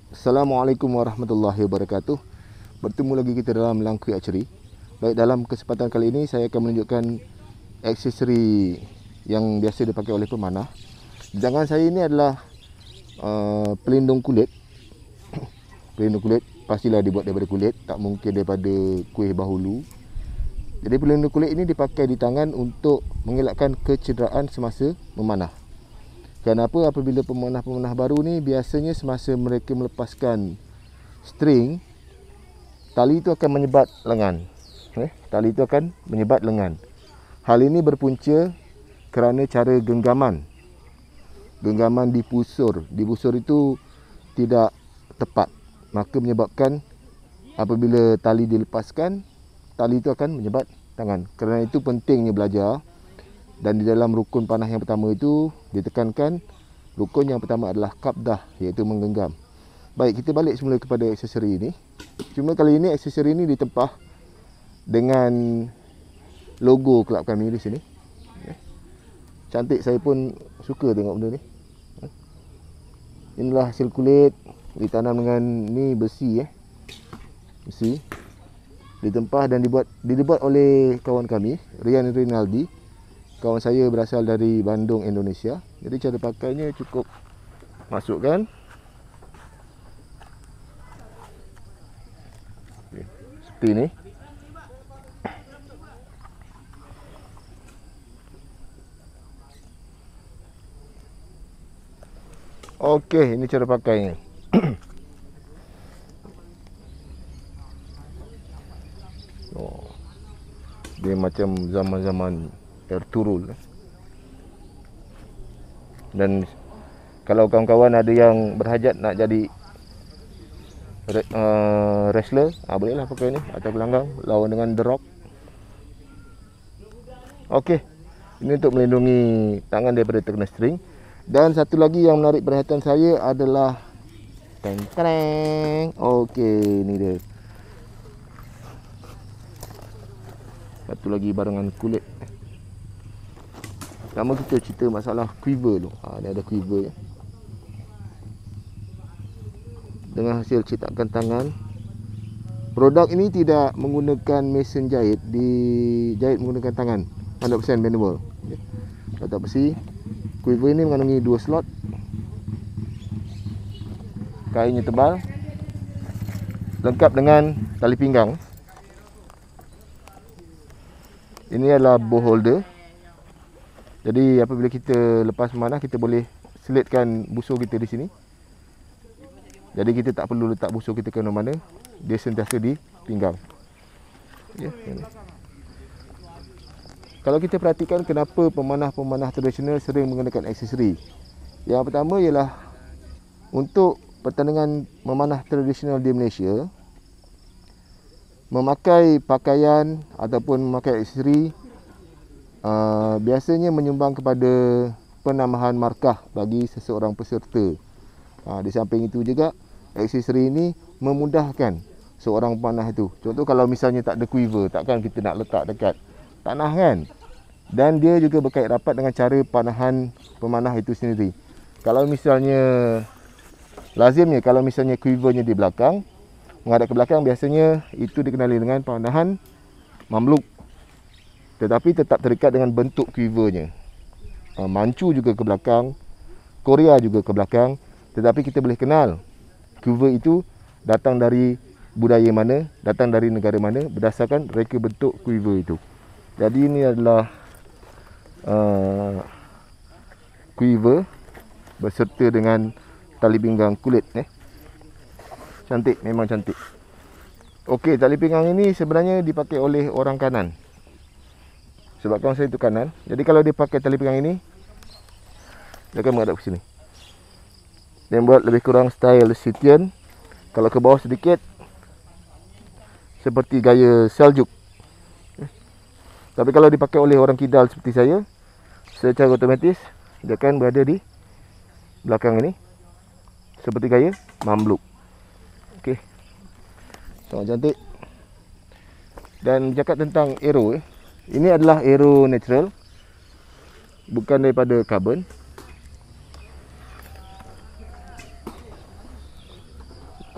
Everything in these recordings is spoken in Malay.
Assalamualaikum warahmatullahi wabarakatuh. Bertemu lagi kita dalam Langkui Archery. Baik, dalam kesempatan kali ini saya akan menunjukkan aksesori yang biasa dipakai oleh pemanah. Di tangan saya ini adalah pelindung kulit. Pelindung kulit pastilah dibuat daripada kulit, tak mungkin daripada kuih bahulu. Jadi pelindung kulit ini dipakai di tangan untuk mengelakkan kecederaan semasa memanah. Kenapa? Apabila pemanah-pemanah baru ni biasanya semasa mereka melepaskan string, tali itu akan menyebat lengan. Tali itu akan menyebat lengan. Hal ini berpunca kerana cara genggaman. Genggaman di busur. Di busur itu tidak tepat. Maka menyebabkan apabila tali dilepaskan, tali itu akan menyebat tangan. Kerana itu pentingnya belajar. Dan di dalam rukun panah yang pertama itu ditekankan rukun yang pertama adalah qabdah, iaitu menggenggam. Baik, kita balik semula kepada aksesori ini. Cuma kali ini aksesori ini ditempah dengan logo kelab kami di sini. Cantik, saya pun suka tengok benda ni. Inilah hasil kulit ditanam dengan ni besi besi. Ditempah dan dibuat oleh kawan kami, Rian Rinaldi. Kawan saya berasal dari Bandung, Indonesia. Jadi cara pakainya cukup masukkan. Seperti ini. Okey, ini cara pakainya. Dia macam zaman-zaman Ertugrul. Dan kalau kawan-kawan ada yang berhajat nak jadi wrestler, bolehlah pakai ni atau gelanggang lawan dengan The Rock. Okey, ini untuk melindungi tangan daripada terkena string. Dan satu lagi yang menarik perhatian saya adalah teng-teng. Okey, ni dia. Satu lagi barangan kulit. Pertama kita cerita masalah quiver tu. Ni ada quiver ya. Dengan hasil cetakan tangan. Produk ini tidak menggunakan mesin jahit, dijahit menggunakan tangan. 100% manual. Letak besi. Quiver ini mengandungi 2 slot. Kainnya tebal. Lengkap dengan tali pinggang. Ini adalah bow holder. Jadi apabila kita lepas memanah, kita boleh selitkan busur kita di sini. Jadi kita tak perlu letak busur kita ke mana-mana, dia sentiasa di pinggang. Ya, ini. Kalau kita perhatikan kenapa pemanah-pemanah tradisional sering menggunakan aksesori. Yang pertama ialah untuk pertandingan memanah tradisional di Malaysia, memakai pakaian ataupun memakai aksesori biasanya menyumbang kepada penambahan markah bagi seseorang peserta. Di samping itu juga, aksesori ini memudahkan seorang pemanah itu. Contoh kalau misalnya tak ada quiver, takkan kita nak letak dekat tanah kan? Dan dia juga berkait rapat dengan cara panahan pemanah itu sendiri. Kalau misalnya, lazimnya kalau misalnya quivernya di belakang, menghadap ke belakang, biasanya itu dikenali dengan panahan mamluk. Tetapi tetap terikat dengan bentuk quivernya. Mancu juga ke belakang, Korea juga ke belakang. Tetapi kita boleh kenal quiver itu datang dari budaya mana, datang dari negara mana berdasarkan reka bentuk quiver itu. Jadi ini adalah quiver berserta dengan tali pinggang kulit. Cantik, memang cantik. Okey, tali pinggang ini sebenarnya dipakai oleh orang kanan. Sebab kawan saya itu kanan. Jadi kalau dia pakai tali pinggang ini, dia akan menghadap ke sini. Dia buat lebih kurang style Scythian. Kalau ke bawah sedikit, seperti gaya Seljuk. Tapi kalau dipakai oleh orang kidal seperti saya, secara otomatis dia akan berada di belakang ini, seperti gaya mamluk. Okey, sangat cantik. Dan bercakap tentang arrow, ini adalah arrow natural, bukan daripada carbon.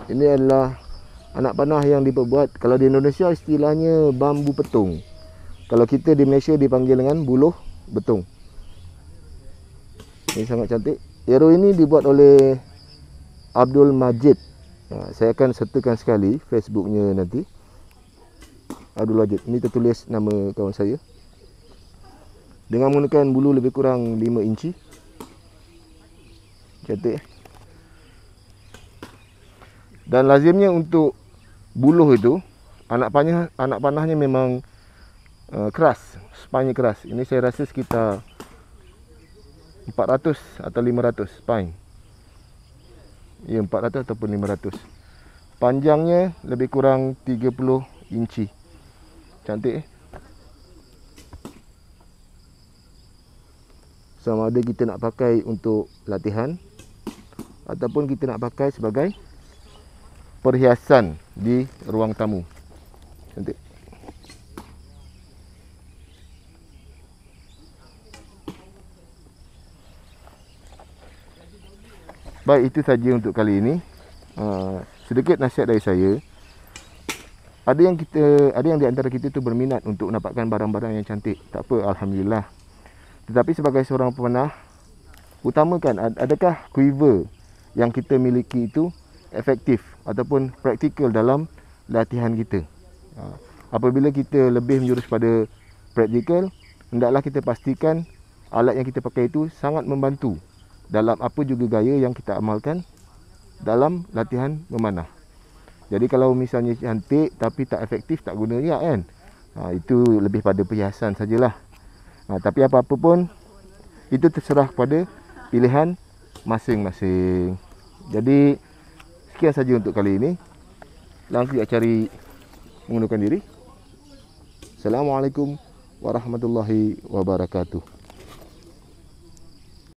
Ini adalah anak panah yang diperbuat, kalau di Indonesia istilahnya bambu petung. Kalau kita di Malaysia dipanggil dengan buluh betung. Ini sangat cantik. Arrow ini dibuat oleh Abdul Majid. Saya akan sertakan sekali Facebooknya nanti. Abdul Majid. Ini tertulis nama kawan saya. Dengan menggunakan bulu lebih kurang 5 inci. Cantik. Dan lazimnya untuk buluh itu, anak panahnya memang keras, spine keras. Ini saya rasa sekitar 400 atau 500 spine. Ya, 400 ataupun 500. Panjangnya lebih kurang 30 inci. Cantik. Sama ada kita nak pakai untuk latihan ataupun kita nak pakai sebagai perhiasan di ruang tamu. Cantik. Baik, itu saja untuk kali ini. Sedikit nasihat dari saya. Ada yang di antara kita tu berminat untuk mendapatkan barang-barang yang cantik. Tak apa, alhamdulillah. Tetapi sebagai seorang pemanah, utamakan adakah quiver yang kita miliki itu efektif ataupun praktikal dalam latihan kita. Apabila kita lebih menjurus pada praktikal, hendaklah kita pastikan alat yang kita pakai itu sangat membantu dalam apa juga gaya yang kita amalkan dalam latihan memanah. Jadi kalau misalnya cantik tapi tak efektif, tak guna juga kan. Itu lebih pada perhiasan sajalah. Tapi apa-apa pun itu terserah kepada pilihan masing-masing. Jadi sekian saja untuk kali ini. Langsung cari mengundurkan diri. Assalamualaikum warahmatullahi wabarakatuh.